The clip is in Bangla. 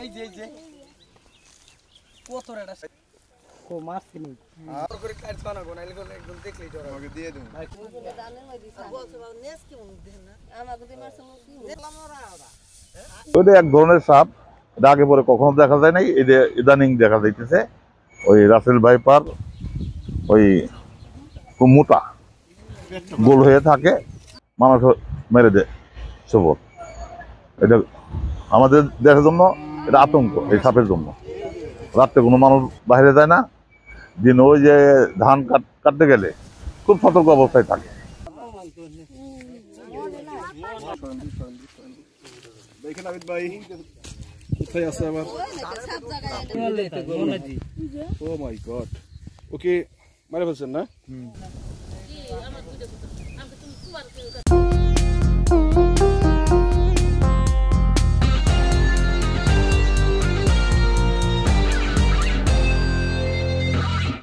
এই যে কত রেডা ও মারছি নি আর করে কাজ বানাবো নাইলে কোন একদম দেখলেই ডর আমাকে দিয়ে দেন ভাই দানের মধ্যে বলছো নেস কি মন দেন না আমাকে দিয়ে মারছো কি দেখলাম ওরা ওটা এক ধরনের সাপ, এটা আগে পরে কখনো দেখা যায় নাই, এটা ইদানিং দেখা যাইতেছে। ওই রাসেল ভাইপার ওই খুব মোটা গোল হয়ে থাকে, মানুষ মেরে দেয় সবর। এটা আমাদের দেশের জন্য এটা আতঙ্ক, এই সাপের জন্য। রাত্রে কোনো মানুষ বাইরে যায় না, দিন ওই যে ধান কাটতে গেলে খুব সতর্ক অবস্থায় থাকে। দেখেন আবিদ ভাই কোথায় আছে আবার? ও মাই গড, ওকে মারা ফেলছেন না?